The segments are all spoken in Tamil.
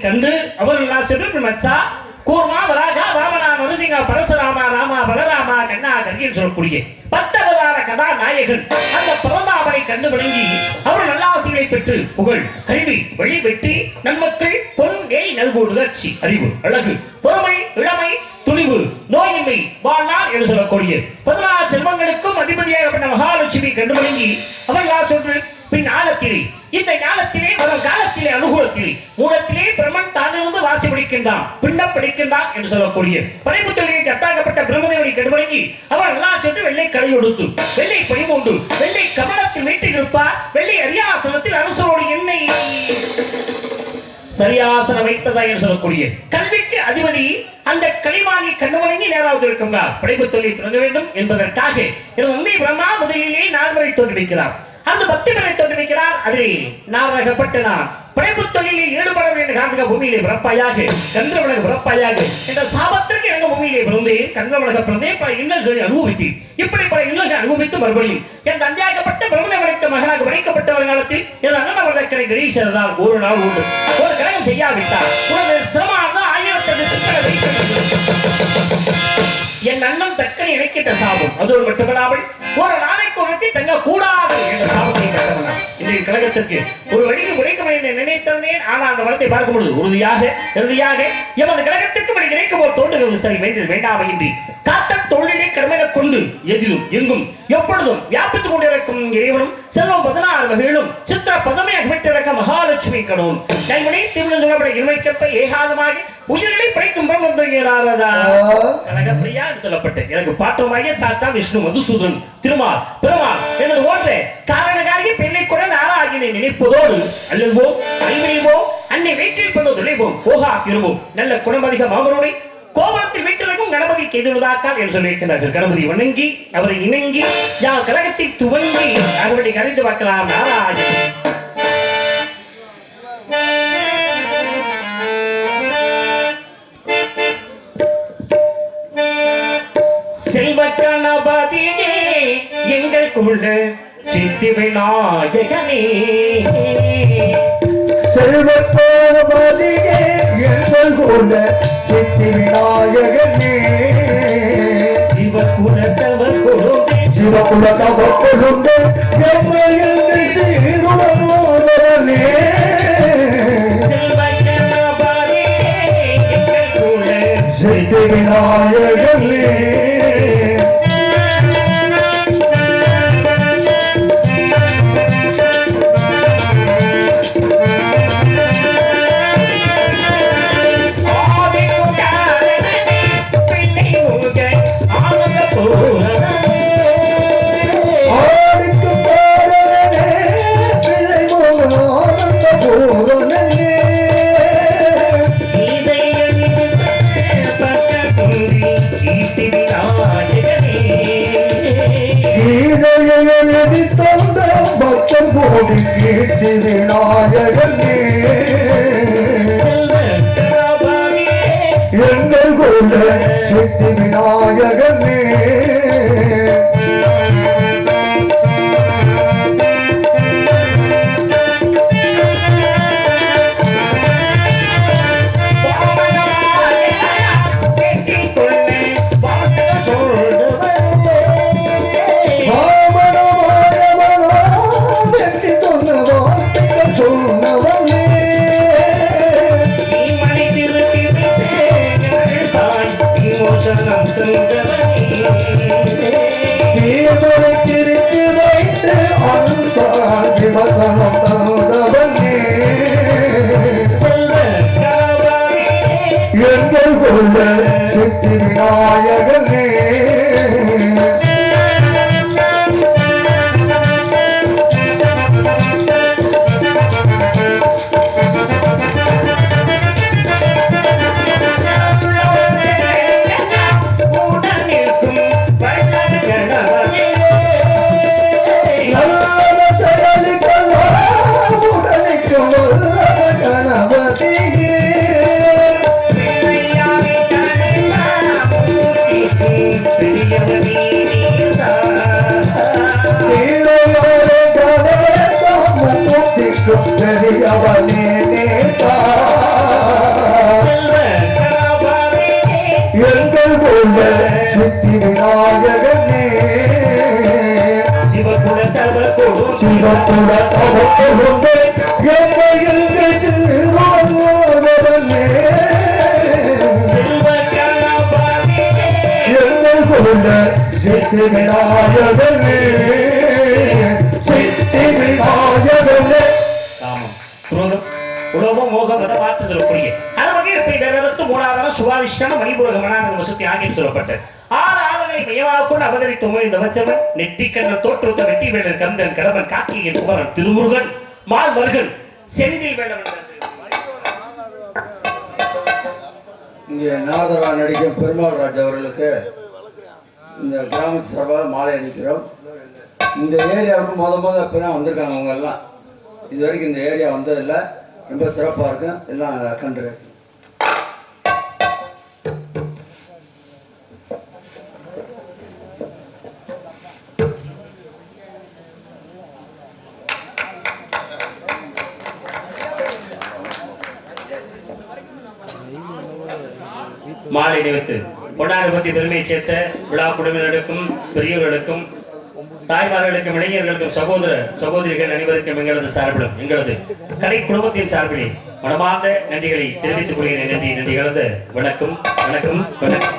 கண்டு அவர்கள் சென்று மச்சா கூர்மா வராகா வாமனா நரசிங்க பரசுராமா ராமா பலராமா கண்ணா கரியன் சொல்லக்கூடிய 10 அவதார கதாநாயகன் அந்த பரந்தாமரை கண்டு விளங்கி அவர் நல்லாசிரியை பெற்று புகழ் கல்வி வழி வெற்றி நன்மக்கள் பொன் ஏய் நல்கூடுதற்சி அறிவு அழகு பொறுமை இளமை துணிவு நோயின்மை வாழ்நாள் என்று சொல்லக்கூடிய 16 செல்வங்களுக்கும் அதிபதியாகப்பட்ட மகாலட்சுமி கண்டு விளங்கி அவர்கள் சொன்று பின் ஆழத்திலே இந்த ஞானத்திலே வரும் காலத்திலே அனுகூலத்திலே மூலத்திலே பிரம்மன் தானிலிருந்து வாசி பிடிக்கின்றான் பின்னம் பிடிக்கின்றான் என்று சொல்லக்கூடிய படைப்பு தொழிலை கட்டாக்கப்பட்ட பிரம்மதேவனை கடுவழங்கி அவர் நல்லா சென்று வெள்ளை கலை கொடுத்து வெள்ளை பணிமூண்டு வெள்ளை கமலத்தில் வீட்டில் இருப்பார் வெள்ளை அரியாசனத்தில் அரசரோடு எண்ணெய் சரியாசனம் வைத்ததா என்று சொல்லக்கூடிய கல்விக்கு அதிபதி அந்த கலிமானி கண்ணுவழங்கி நேராவது இருக்கின்றார் படைப்பு தொழிலை தொடங்க வேண்டும் என்பதற்காக பிரம்மா முதலிலே 4 முறை தோன்றுவிக்கிறார் அந்த 10 முறை தோன்றுவிக்கிறார் அதை நாரகப்பட்டு நான் படைப்பு தொழிலில் ஈடுபட வேண்டிய காரணத்துக்கு பூமியிலே பிறப்பாயாக கந்தவனக பிறப்பாயாக என்ற சாபத்திற்கு எங்க பூமியிலே பிறந்து கந்தவனக பிறந்தே பல இன்னல்களை அனுபவித்து இப்படி பல இன்னல்களை அனுபவித்து மறுபடியும் என் தந்தையாகப்பட்ட பிரபலவனுக்கு மகனாக வளைக்கப்பட்ட காலத்தில் என் அண்ணன் வழக்கரை கணேசனால் ஒரு நாள் உண்டு ஒரு கழகம் செய்யாவிட்டார் உனது சிரமமாக 1008 என் அண்ணன் தக்கனை இணைக்கின்ற சாபம் அதோடு மட்டுமல்லாமல் ஒரு நாளைக்கு ஒருத்தி தங்க கூடாது என்ற சாபத்தை கட்டவனார். இன்றைய கழகத்திற்கு ஒரு வழியில் உழைக்க வேண்டும் நினைத்தேன். ஆனால் அந்த வரத்தை பார்க்கும் பொழுது இறுதியாக எமது கழகத்திற்கு வழி நினைக்கும் போது தோன்றுகிறது சரி வேண்டாம் இன்றி காத்த தொழிலை கடமையை கொண்டு எதிலும் எங்கும் எப்பொழுதும் வியாபித்துக் கொண்டிருக்கும் இறைவனும் செல்வம் 16 வகையிலும் சித்திர பதமே அகமிட்டிருக்க மகாலட்சுமி கடவுள் கைமணி திருமணம் சொல்லப்பட இருமைக்கப்ப ஏகாதமாக உயிர்களை படைக்கும் கனகப்பிரியா சொல்லப்பட்டு எனக்கு பாட்டமாகிய சாத்தா விஷ்ணு மதுசூதன் திருமால் பெருமாள் எனது ஓன்ற காரணகாரிய பெண்ணை கூட நாராகினை நினைப்பதோடு அல்லல்வோம் அல்வெய்வோம் அன்னை வீட்டில் கொண்டு துளைவோம் போகா திரும்பும் நல்ல குணமதிக மாமனோரை கோபத்தில் வீட்டிற்கும் கணபதிக்கு எதிர்தாக்கால் என்று சொல்லியிருக்கிறார்கள். கணபதி வணங்கி அவரை இணங்கி யார் கழகத்தை துவங்கி அவருடைய கரைந்து பார்க்கலாம் நாராயணன் செல்வ கணபதியே எங்கள் குல சித்தி விநாயகனே செல்வ கணபதியே எங்கள் குல சித்தி விநாயகனே சிவகுலத்தவ கொழுந்தே எம்மையில் சீருடனே செல்வ கணபதியே எங்கள் குல சித்தி விநாயகனே கீர்த்தி விநாயகனே எங்கள் குல சித்தி விநாயகனே எங்கள் குல சித்தி விநாயகனே எங்கள் குல சித்தி விநாயகனே சிவகுலத்தவ கொழுந்தே எம்மையில் எங்கள் குல சித்தி விநாயகனே சித்தி விநாயகனே உலகம் மோகம் மாற்று சொல்லக்கூடிய மூணாவது சுவாதிஷ்டான மணிபுரக மனான வசதி ஆகிய சொல்லப்பட்ட 6 ஆளுகளை மையமாக கொண்டு அவதரித்து இந்த வச்சவன் நெற்றிக்கண்ண தோற்றத்தை வெட்டி வேலன் கந்தன் கடவன் காக்கியின் குமரன் திருமுருகன் மால் மருகன் செந்தில் வேலன். இங்கே நாதரா நடிக்கும் பெருமாள் ராஜ் அவர்களுக்கு இந்த கிராமத்து சார்பாக மாலை அணிக்கிறோம். இந்த ஏரியாவுக்கு முத இப்பதான் வந்திருக்காங்க. அவங்க எல்லாம் இது வரைக்கும் இந்த ஏரியா வந்ததில்ல, ரொம்ப சிறப்பாக இருக்கும். எல்லாம் கண்டு மாலை நிமித்து பொன்னாறு பற்றி பெருமையை சேர்த்த விழா குழுவினருக்கும் பெரியவர்களுக்கும் தாய்மார்களுக்கும் இளைஞர்களுக்கும் சகோதர சகோதரிகள் அனைவருக்கும் எங்களது சார்பிலும் எங்களது கடை குடும்பத்தின் சார்பிலே மனமார்ந்த நன்றிகளை தெரிவித்துக் கொள்கிறேன். நன்றி கலந்த வணக்கம் வணக்கம் வணக்கம்.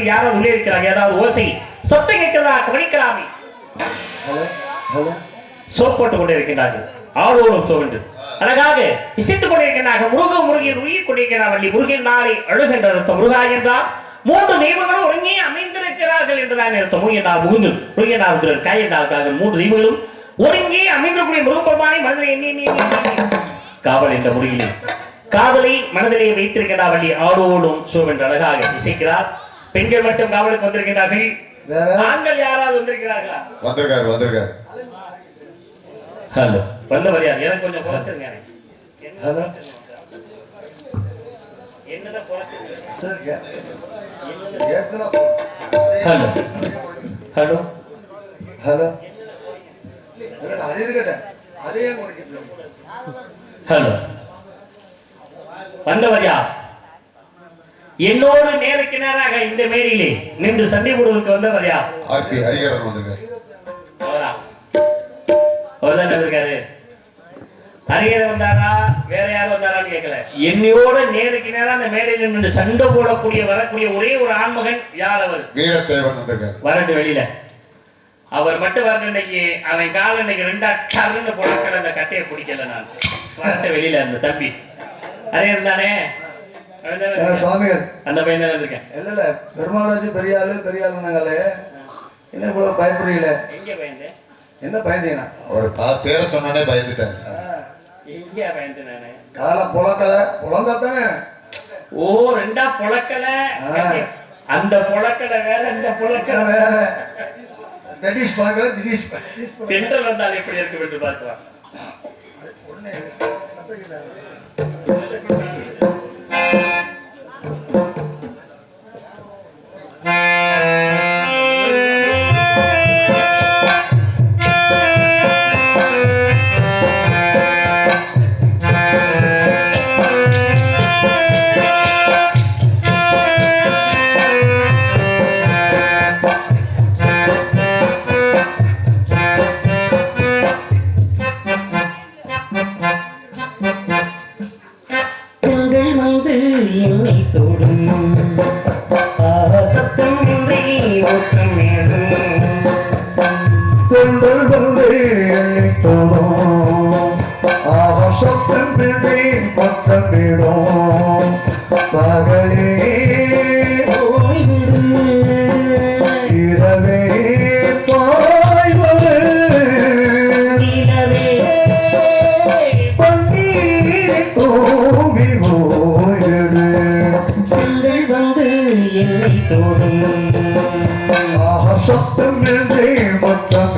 யாராவது உள்ளே இருக்கிறாங்க, ஏதாவது ஓசை சத்தம் கேட்கிறதா கவனிக்கலாமே. சோப் போட்டுக் கொண்டே இருக்கின்றார்கள். ஆளோடும் சோவென்று அழகாக இசைத்துக் கொண்டிருக்கிறார்கள். முருகன் உயிர் கொண்டிருக்கிறார். வள்ளி முருகன் நாளை அழுகின்ற அர்த்தம். முருகா என்றால் மூன்று தெய்வங்களும் ஒருங்கே அமைந்திருக்கிறார்கள் என்றுதான் அர்த்தம். முருகனார் முகுந்து முருகனார் காயனார்கள் மூன்று தெய்வங்களும் ஒருங்கே அமைந்திருக்கூடிய முருகப்பெருமானை மனதில் எண்ணி காவல் என்ற முறையிலே காதலை மனதிலே வைத்திருக்கிறார். வள்ளி ஆளோடும் சோவென்று அழகாக இசைக்கிறார். பெண்கள் மட்டும் காவலுக்கு வந்திருக்கிறார்கள். ஆண்கள் யாராவது வந்திருக்கிறார்களா? வந்திருக்காரு. ஹலோ, வந்தவர் யார்? எனக்கு கொஞ்சம் குறைச்சிருங்க. என்னதான் குறைச்சிருக்கு? ஹலோ ஹலோ ஹலோ அது இருக்கட்டும் அதே குறைக்கிட்டு ஹலோ வந்தவரியா என்னோடு நேருக்கு நேராக இந்த மேடையிலே நின்று சண்டை போடுவதற்கு வந்தவரியா ஆர்பி ஹரிகரன் வந்துங்க. அவரா அவர்தான் இருக்காரு. ஹரிகரன் வந்தாரா வேற யாரும் வந்தாரான்னு கேட்கல. என்னையோட நேருக்கு நேரா அந்த மேடையில நின்று சண்டை போடக்கூடிய வரக்கூடிய ஒரே ஒரு ஆண்மகன் யார்? அவர் வீரத்தேவன் வந்திருக்காரு. வரட்டு வெளியில அவர் மட்டும் வரணும். இன்னைக்கு அவன் கால இன்னைக்கு ரெண்டா டர்ன்னு போடாக்கல அந்த கட்டையை பிடிக்கல. நான் வரட்ட வெளியில அந்த தம்பி ஹரிகரன் தானே சுவாமிகள் அந்த பையன் தான் இருக்கேன். இல்ல பெருமாளாஜி பெரிய ஆளுனாங்களே என்ன இவ்வளவு பயப்படுறீங்கள? எங்க பயந்து என்ன பயந்தீங்கன்னா ஒரு பேரை சொன்னானே பயந்துட்டாங்க சார். எங்க பயந்து நானு கால புலங்காத்தானே. ஓ ரெண்டா புழக்கல. அந்த புழக்கல வேற இந்த புழக்கல வேற. தடிஷ் பார்க்கல திடீஷ் தென்றல் வந்தால் எப்படி இருக்கு என்று பார்க்கலாம். சத்தமின்றி முத்தம்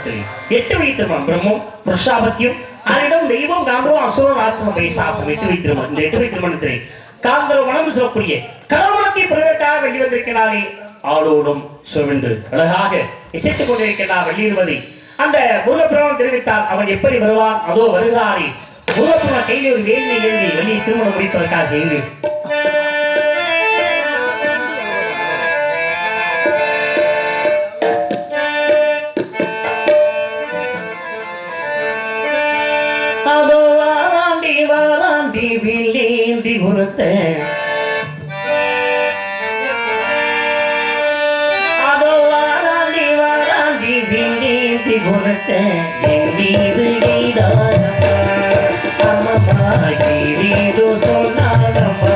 திருமணத்தில் 8 வழி திருமணம் பிரம்மம் புருஷாபத்தியம் ஆரிடம் தெய்வம் காந்தம் அசுரம் ராட்சசம் வைசாசம் 8 வழி திருமணம். இந்த 8 வழி திருமணத்தில் காந்தர மனம் சொல்லக்கூடிய கருமணத்தை பெறுவதற்காக வெளி வந்திருக்கிறாரே ஆளோடும் சுவென்று அழகாக இசைத்துக் கொண்டிருக்கிறார் வெளியிடுவதை அந்த முருகப்பெருமான் தெரிவித்தார். அவன் எப்படி வருவான்? அதோ வருகிறாரே. முருகப்பெருமான் கையில் ஒரு வேலினை எழுதி வெளியே திருமணம் முடிப்பதற்காக எழுதி அதோ வாராண்டி வாராண்டி வில்லேந்தி கொடுத்தேன் என் மீது அம்மம்மா கீரீதோ சொன்னாரம்மா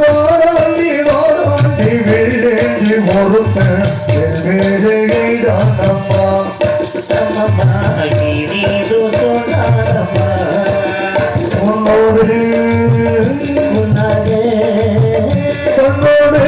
வாராண்டி வாராண்டி வெள்ளேந்தி ஒருத்தன் என் மீது எய்தானம்மா அம்மம்மா கீரீதோ சொன்னாரம்மா உன்னோடு உன்னாலே தன்னோடு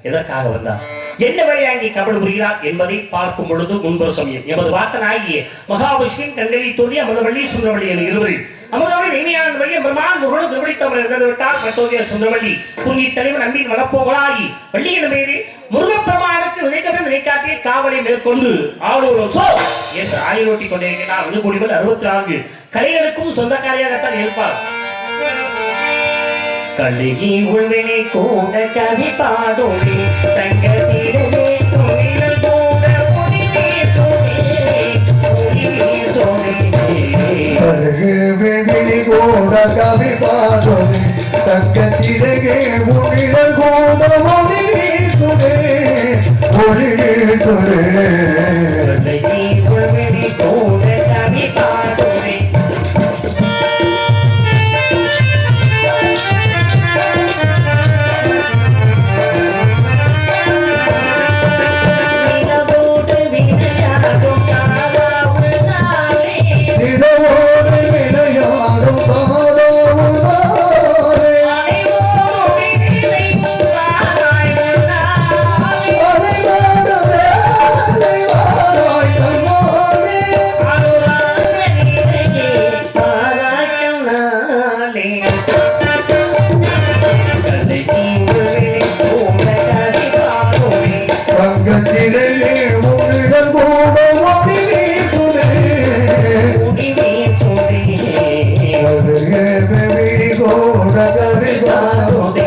எதற்காக வந்தார், என்ன வழியாங்கி கபடு புரிகிறார் என்பதை பார்க்கும் பொழுது முன்பு சமயம் எமது வார்த்தனாகிய மகாவிஷ்ணுவின் கண்டலி தோழி அமதவள்ளி சுந்தரவள்ளி என இருவரில் அமதவள்ளி இனிமையான வழியை பிரமான் முகடு திருவிழித்தவர் இறந்து விட்டார். மற்றோதிய சுந்தரவள்ளி புங்கி தலைவன் அன்பின் மனப்போகலாகி வள்ளியின் பேரில் முருகப்பெருமானுக்கு விளைக்கவே விளைக்காட்டிய காவலை மேற்கொண்டு ஆளூர் சோ என்று ஆயிரோட்டி கொண்டிருக்கிறார். அது கூடியவர் 64 கலைகளுக்கும் சொந்தக்காரியாகத்தான் இருப்பார். கலிகி உள்வினை கூட கவி பாடோடி தங்க சீரலே துணிகள் கூட முடிவே கருவிழி கூட கவி பாடோடி தங்க சீரலே துணிகள் கூட ஒளி வீசுதே ஒளி வீசுதே. கலிகி உள்வினை கூட கவி बेबी गोड़ कभी बारो दे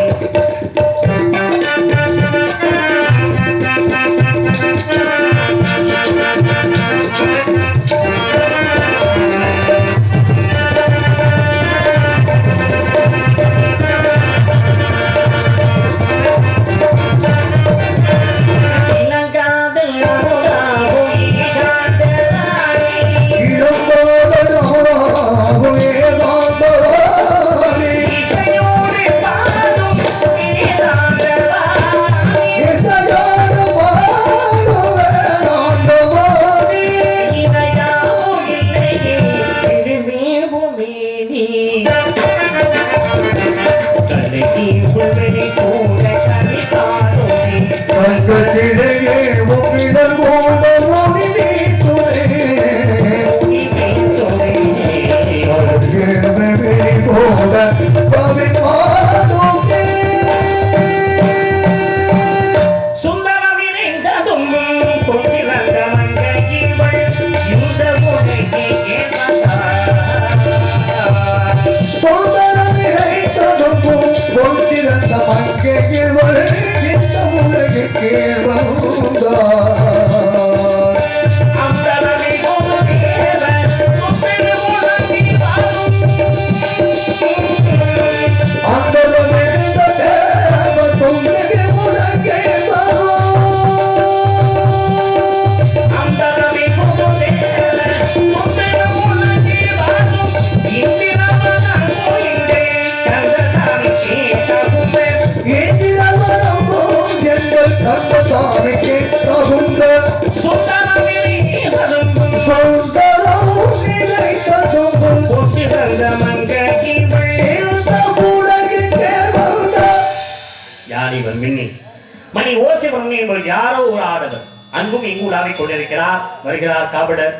மணி ஓசை பண்ணி என்பவர் யாரோ ஒரு ஆடவர் அங்கும் இங்கும் உலாவிக் கொண்டிருக்கிறார். வருகிறார் காவலர்.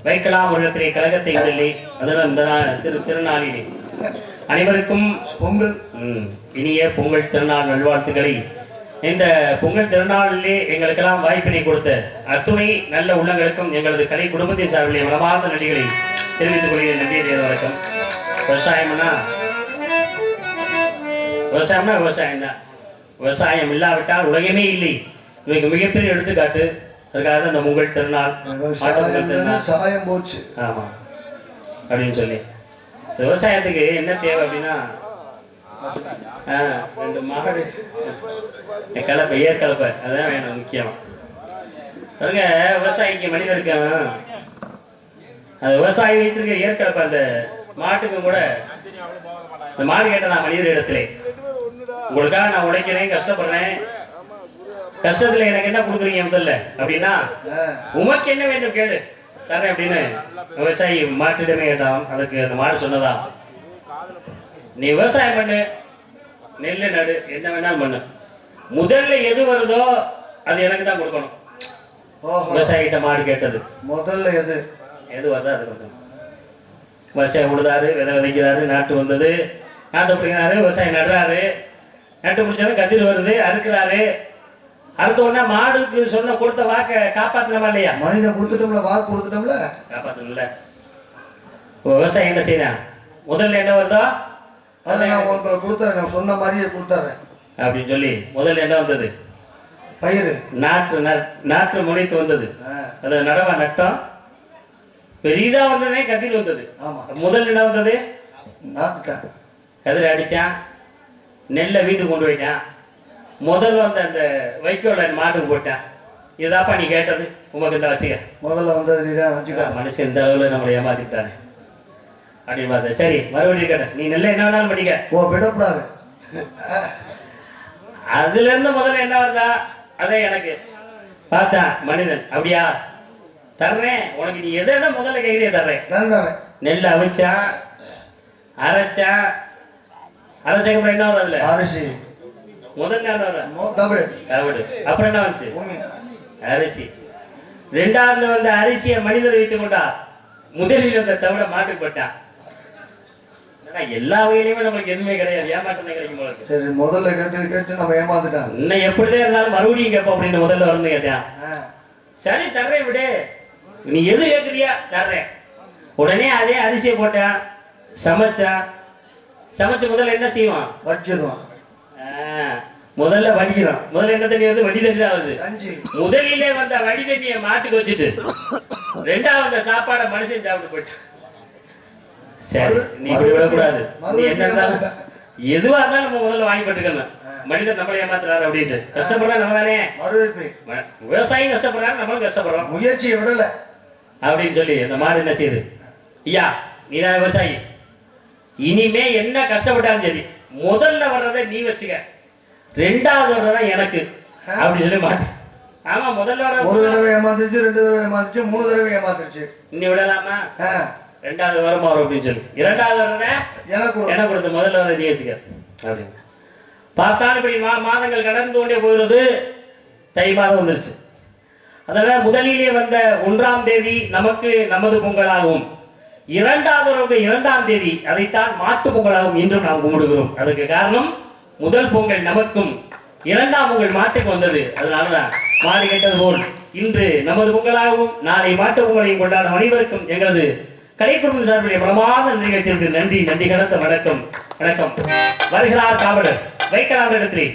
வைக்கலாம் ஒரு இடத்திலே கழகத்தை விடலை. அதனால் இந்த திருநாளிலே அனைவருக்கும் பொங்கல் இனிய பொங்கல் திருநாள் நல்வாழ்த்துக்களை. இந்த பொங்கல் திருநாளிலே எங்களுக்கெல்லாம் வாய்ப்பினை கொடுத்த அத்துணை நல்ல உள்ளங்களுக்கும் எங்களது கலை குடும்பத்தின் சார்பிலே மனமார்ந்த நன்றிகளை தெரிவித்துக் கொள்கிறேன். நன்றியை வணக்கம். விவசாயம்னா விவசாயம் தான். விவசாயம் இல்லாவிட்டால் உலகமே இல்லை. இவைக்கு மிகப்பெரிய எடுத்துக்காட்டு. அதுக்காக அந்த பொங்கல் திருநாள் சாயம் போச்சு. ஆமா அப்படின்னு சொல்லி விவசாயத்துக்கு என்ன தேவை அப்படின்னா 2 மாடு கலப்பை ஏற்கலப்பை அதான் வேணும் முக்கியம். பாருங்க விவசாயிக்கு மனிதருக்கு அந்த விவசாயி வைத்திருக்க ஏற்கலப்பை அந்த மாட்டுக்கும் கூட இந்த மாடு கேட்டதா மனிதர் இடத்திலே உங்களுக்காக நான் உழைக்கிறேன் கஷ்டப்படுறேன் கஷ்டத்துல எனக்கு என்ன கொடுக்குறீங்க முதல்ல அப்படின்னா உமக்கு என்ன வேண்டும் கேளு தரேன் அப்படின்னு விவசாயி மாட்டிடமே கேட்டான். அதுக்கு அந்த மாடு சொன்னதா நீ விவசாயம் பண்ணு நெல்லு நடு என்ன வேணாலும் பண்ணு முதல்ல எது வருதோ அது எனக்கு தான் கொடுக்கணும். விவசாயிகிட்ட மாடு கேட்டது முதல்ல எது வருதோ அது கொடுக்கணும். விவசாயம் உழுதாரு விதை விதைக்கிறாரு நாட்டு வந்தது நாட்டு பிடிக்கிறாரு விவசாயம் நடுறாரு நட்டு பிடிச்சாலும் கதிர் வருது அறுக்கிறாரு அறுத்த உடனே மாடுக்கு சொன்ன கொடுத்த வாக்க காப்பாத்தணுமா இல்லையா? மனிதன் கொடுத்துட்டோம்ல வாக்கு கொடுத்துட்டோம்ல காப்பாத்தணும்ல. விவசாயம் என்ன செய்யணும் முதல்ல என்ன வருதோ அதை நான் உங்களுக்கு கொடுத்துறேன் நான் சொன்ன மாதிரியே கொடுத்துறேன் அப்படின்னு சொல்லி முதல்ல என்ன வந்தது பயிர் நாற்று முளைத்து வந்தது. அது நடவா நட்டம் பெரிதா வந்ததே கதிர் வந்தது. முதல்ல என்ன வந்தது கதிர் அடிச்சான் நெல்லை வீட்டுக்கு கொண்டு போயிட்டான். முதல்ல வந்து அந்த வைக்கோல மாட்டுக்கு போட்டான். இதாப்பா நீ கேட்டது உமக்கு இந்த வச்சுக்க முதல்ல வந்தது மனுஷன் இந்த அளவுல நம்மளை ஏமாத்திட்டானே அப்படின்னு பார்த்தேன். சரி மறுபடியும் கேட்டேன் நீ நெல்லை என்ன வேணாலும் படிக்க விடக்கூடாது. அதுல இருந்து முதல்ல என்ன வருதா அதே எனக்கு பார்த்தேன் மனிதன் அப்படியா தர்றேன் உனக்கு நீ எதை முதல்ல கையிலே தர்றேன். நெல் அவிச்சான் அரைச்சான் அரைச்சக்கப்புறம் என்ன வரும் அதுல அரிசி முதல்ல அப்புறம் என்ன வந்துச்சு அரிசி. 2வது வந்து அரிசியை மனிதர் வைத்துக் கொண்டார். முதலில் வந்த தவிர மாட்டுப்பட்டான். எல்லா வகையிலுமே நமக்கு எதுவுமே கிடையாது ஏமாற்றம் கிடைக்கும் போல. சரி முதல்ல கேட்டு நம்ம ஏமாந்துட்டான். இன்னும் எப்படிதான் இருந்தாலும் மறுபடியும் கேட்போம் அப்படின்னு முதல்ல வரணும் கேட்டான். சரி தர்றேன் விடு நீ எது கேட்குறியா தர்றேன். உடனே அதே அரிசியை போட்டான் சமைச்சான் சமைச்சு முதல்ல என்ன செய்வான்? வச்சிருவான். முதல்ல வடிக்கிறான். முதல்ல என்ன தண்ணி வந்து? வடி தண்ணி தான் வருது. கஞ்சி. முதலிலே வந்த வடி தண்ணியை மாட்டுக்கு வச்சுட்டு ரெண்டாவது அந்த சாப்பாடை மனுஷன் சாப்பிட்டு போயிட்டான். சரி, நீ இப்படி விடக்கூடாது. நீ என்ன இருந்தாலும் எதுவா இருந்தாலும் நம்ம முதல்ல வாங்கி பட்டுக்கணும். மனிதன் நம்மளை ஏமாத்துறாரு அப்படின்ட்டு கஷ்டப்படுறா நம்ம தானே. விவசாயி கஷ்டப்படுறாரு, நம்மளும் கஷ்டப்படுறோம். முயற்சியை விடல அப்படின்னு சொல்லி அந்த மாதிரி என்ன செய்யுது? ஐயா, நீதான் விவசாயி, இனிமே என்ன கஷ்டப்பட்டாலும் சரி முதல்ல வர்றதை நீ வச்சுக்க, ரெண்டாவது வர்றதான் எனக்கு அப்படின்னு சொல்லி மாட்டேன். ஆமா, முதல்ல வர ஒரு தடவை ஏமாந்துச்சு, 2 தடவை ஏமாந்துச்சு, 3 தடவை ஏமாந்துருச்சு. இன்னி விடலாமா? ரெண்டாவது வருமா அப்படின்னு சொல்லி இரண்டாவது வர்றத எனக்கு கொடுத்து முதல்ல வர நீ வச்சுக்க அப்படின்னு பார்த்தாலும் இப்படி மாதங்கள் கடந்து கொண்டே போகிறது. தை மாதம் வந்துருச்சு. அதனால முதலிலே வந்த 1ஆம் தேதி நமக்கு நமது பொங்கலாகும், 2ஆம் தேதி அதைத்தான் மாட்டு பொங்கலாகும் இன்றும் நாம் கும்பிடுகிறோம். அதுக்கு காரணம் முதல் பொங்கல் நமக்கும் 2ஆம் பொங்கல் மாட்டுக்கு வந்தது. அதனாலதான் மாடு கேட்டது போல் இன்று நமது பொங்கலாகவும் நாளை மாட்டு பொங்கலையும் கொண்டாடும் அனைவருக்கும் எங்களது கலைக்குழுவின் சார்பில் பிரமாத நிகழ்ச்சிக்கு நன்றி கடந்த வணக்கம். வருகிறார் காவலர் வைக்கலாம் இடத்திலே